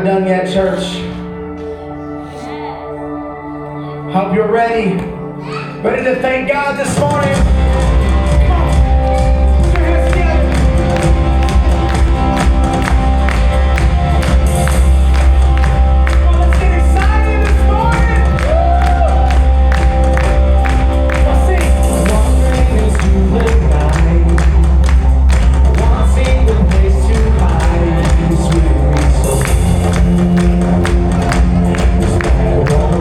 done yet, church. Hope you're ready. Ready to thank God this morning. Put your hands together. Come on, let's get excited this morning. Let's sing. Wandering into the night, wanting the place to hide. This weary soul. This bad one.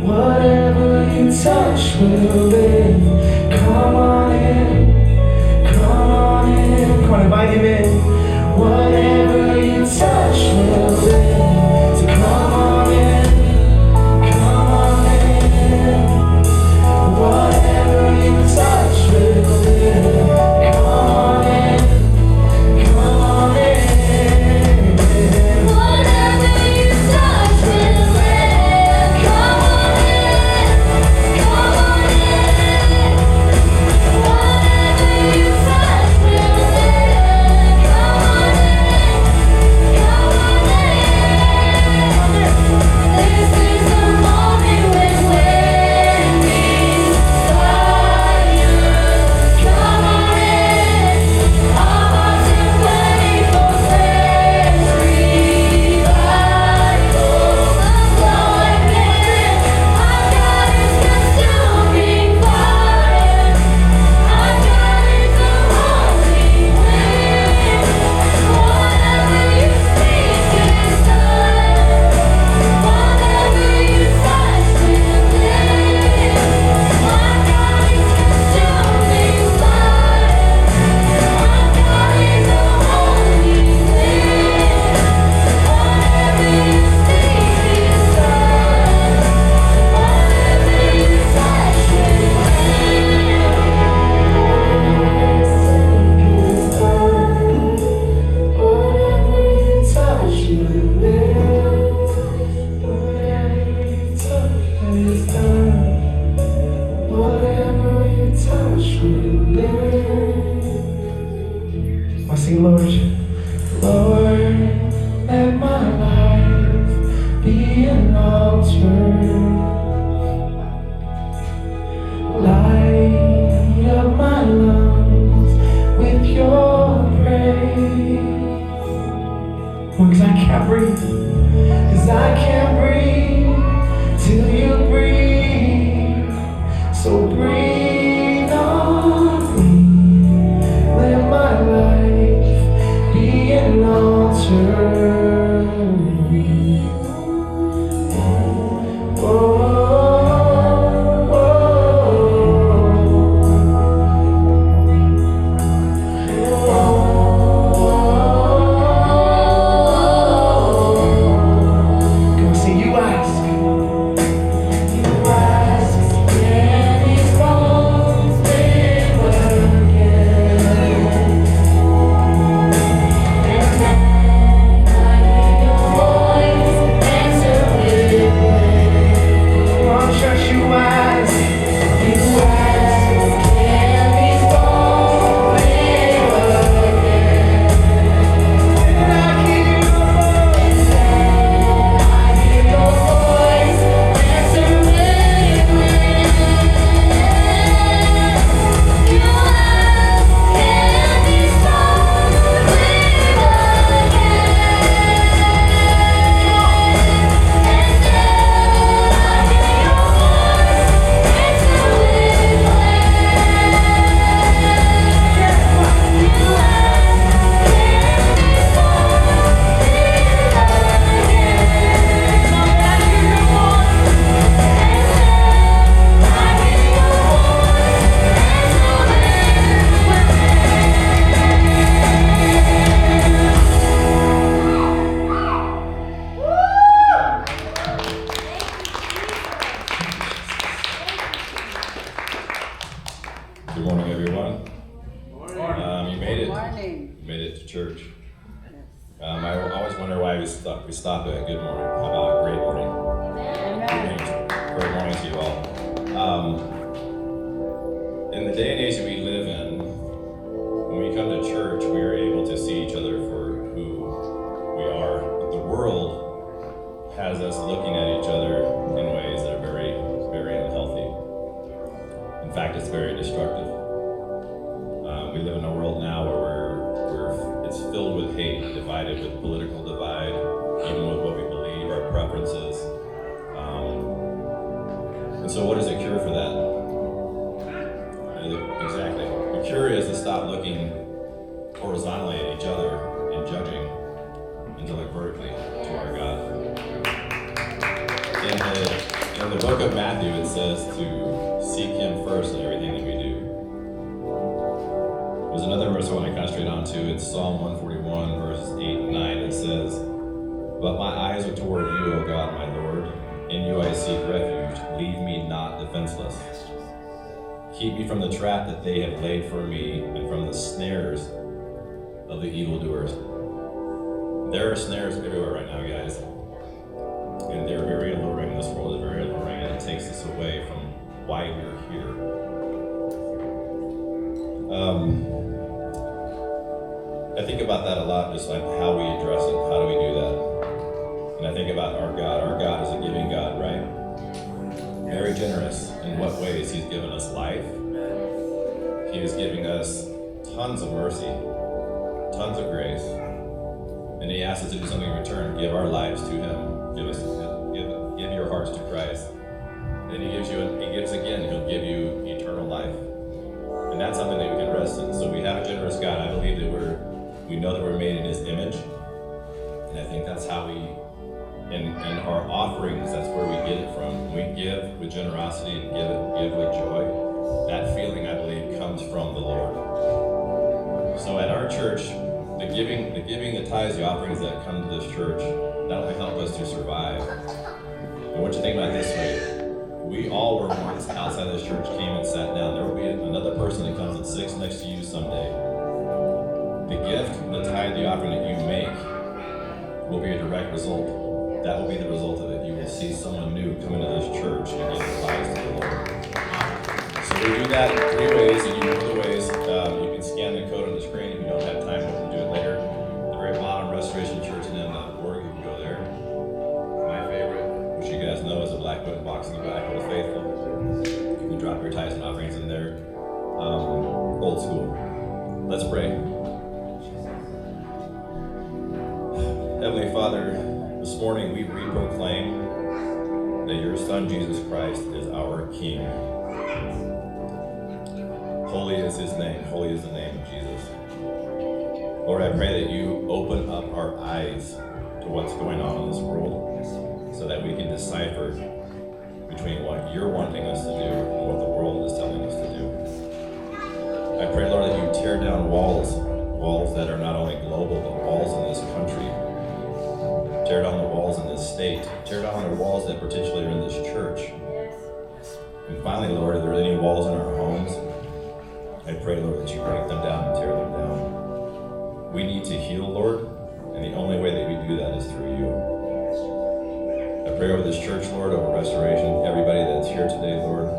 Whatever you touch will live. Come on in, come on in. Come on, invite him in. Whatever you touch will live. So come on in, come on in. Whatever you touch will live. Come on in, come on in. Whatever you touch will live. Come on in, come on in. Whatever you touch will live. Come on in, come on in. This is the moment when we're fire. Come on in. Our hearts are ready for fresh revival. Flow again. Our God is consuming fire. Our God is a holy wind. Whatever you speak is done. Whatever you touch will live. Our God is consuming fire. Our God is a holy wind. Whatever you speak is done. Whatever you touch will live. Whatever you touch will live. Whatever you touch is done. Whatever you touch will live. I sing, Lord, Lord, let my life be an altar. Light up my lungs with your praise. Cause I can't breathe. Cause I can't breathe till you breathe. So breathe on me. Let my life be an altar. Come see you ask. Can these bones live again? And then I hear your voice answer with praise. Come on, church, you ask. You ask, can these bones live again? And I hear your voice. I hear your voice answer with praise. You ask, can these bones live again? And then I hear your voice answer with Good morning, everyone. You made it. Morning. You made it to church. I always wonder why we stop at good morning. How about great morning? Amen. Great morning to you all. In the day and age that we live in, when we come to church, we are able to see each other for who we are. But the world has us looking at each other in ways that are very, very unhealthy. In fact, it's very destructive. We live in a world now where it's filled with hate, divided with political divide, even with what we believe, our preferences. And so what is the cure for that? Exactly. The cure is to stop looking horizontally at each other and judging, and to look vertically to our God. In In the book of Matthew, it says to seek Him first in everything that we do. There's another verse I want to concentrate on too. It's Psalm 141, verses 8 and 9. It says, "But my eyes are toward you, O God, my Lord. In you I seek refuge. Leave me not defenseless. Keep me from the trap that they have laid for me, and from the snares of the evildoers." There are snares everywhere right now, guys. And they're very alluring. This world is very alluring, and it takes us away from why we're here. I think about that a lot, just like how we address it. How do we do that? And I think about our God. Our God is a giving God, right? Very generous. In what ways? He's given us life. He is giving us tons of mercy, tons of grace. And He asks us to do something in return, give our lives to Him. Give your hearts to Christ. Then He gives again, He'll give you eternal life. And that's something that we can rest in. So we have a generous God. I believe that we know that we're made in His image. And I think that's how and our offerings, that's where we get it from. We give with generosity and give with joy. That feeling, I believe, comes from the Lord. So at our church, the giving, the tithes, the offerings that come to this church, that'll help us to survive. And what you think about it this way? We all were once outside this church, came and sat down. There will be another person that comes and sits next to you someday. The gift, the tithe, the offering that you make will be a direct result. That will be the result of it. You will see someone new come into this church and give their lives to the Lord. So we do that in 3 ways, and you know the ways. You can scan the code on the screen if you don't have time. We can do it later. The very bottom, restorationchurchnm.org. You can go there. My favorite, which you guys know, is a black wooden box in the back of the faithful. You can drop your tithes and offerings in there. Old school. Let's pray. Heavenly Father, this morning we proclaim that your Son Jesus Christ is our King. Holy is His name. Holy is the name of Jesus. Lord, I pray that you open up our eyes to what's going on in this world so that we can decipher between what you're wanting us to do and what the world is telling us to do. I pray, Lord, that you tear down walls that are not only global, but walls in this country. Tear down the walls in this state. Tear down the walls that potentially are in this church. And finally, Lord, if there are any walls in our homes, I pray, Lord, that you break them down and tear them down. We need to heal, Lord, and the only way that we do that is through you. I pray over this church, Lord, over Restoration, everybody that's here today, Lord,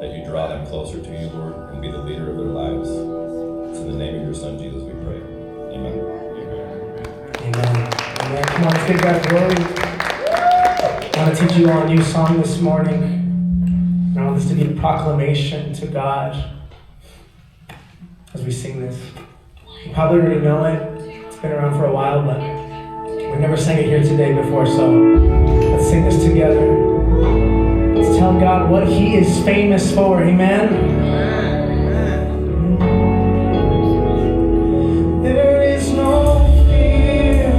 that you draw them closer to you, Lord, and be the leader of their lives. It's in the name of your Son, Jesus, we pray. Amen. Amen. Amen. Come on, let's give God glory. I want to teach you all a new song this morning. I want this to be a proclamation to God as we sing this. You probably already know it. It's been around for a while, but we never sang it here today before, so let's sing this together. Let's tell God what He is famous for. Amen. There is no fear,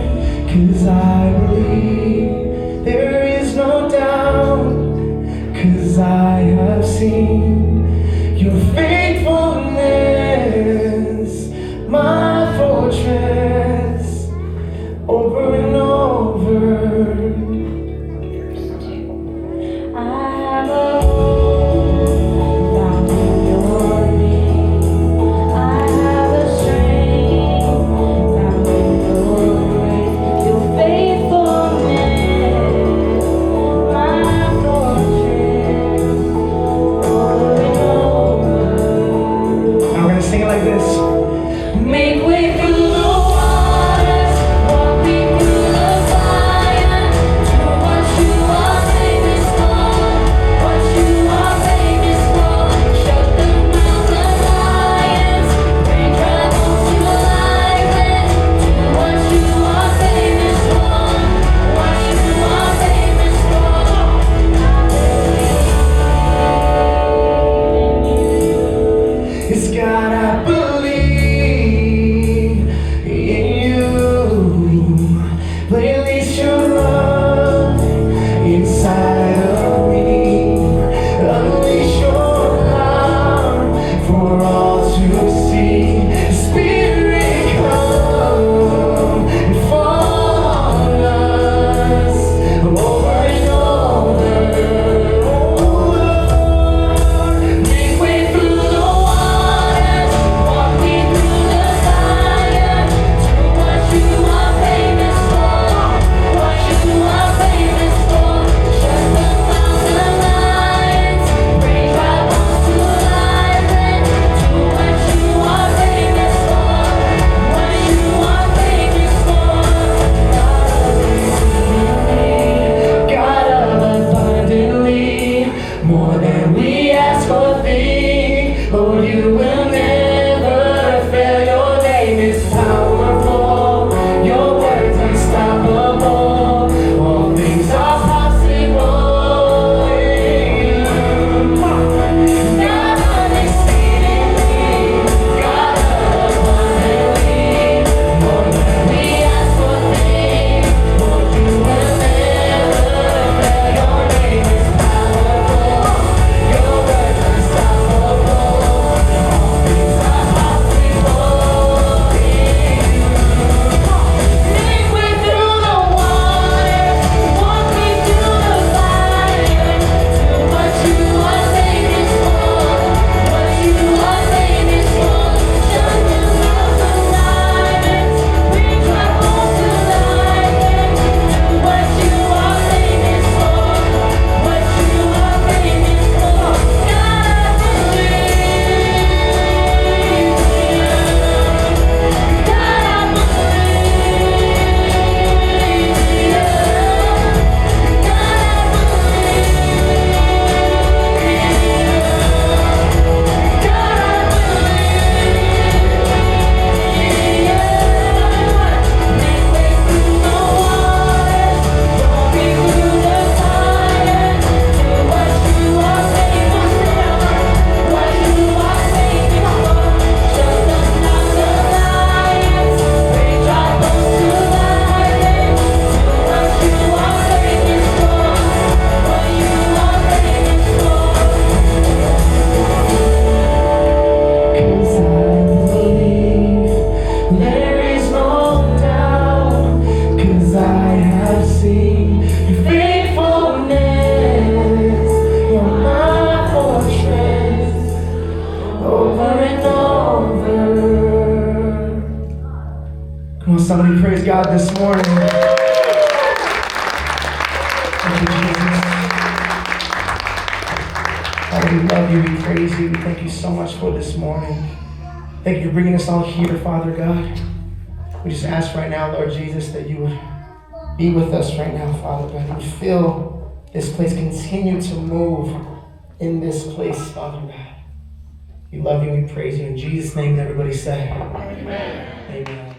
'cause I believe. There is no doubt, 'cause I have seen your faithfulness, my fortress, over and over. I have a hope found in your name. I have a strength found in your grace. Your faithfulness, my fortress, over and over. Now we're going to sing it like this. Make Lord, you will never fail. Your name is powerful. Your word's unstoppable. All things are possible in you. God of exceedingly, God of abundantly, more than we ask or think. Lord, you will never fail. Your name is powerful. Your word's unstoppable. All things are possible in you. Lead me through the water, walk me through the fire. Do what you are saying for, what you are saying for. Shut the mouth of silence, bring troubles to light. Do what you are saying for, what you are saying for. God, I believe. God, I there is no doubt, 'cause I have seen your faithfulness. You're my fortress, over and over. Come on, somebody praise God this morning. Thank you, Jesus. Father, we love you, we praise you, we thank you so much for this morning. Thank you for bringing us all here, Father God. We just ask right now, Lord Jesus, that you would be with us right now, Father God. You would fill this place, continue to move in this place, Father God. We love you, we praise you. In Jesus' name, everybody say, Amen. Amen.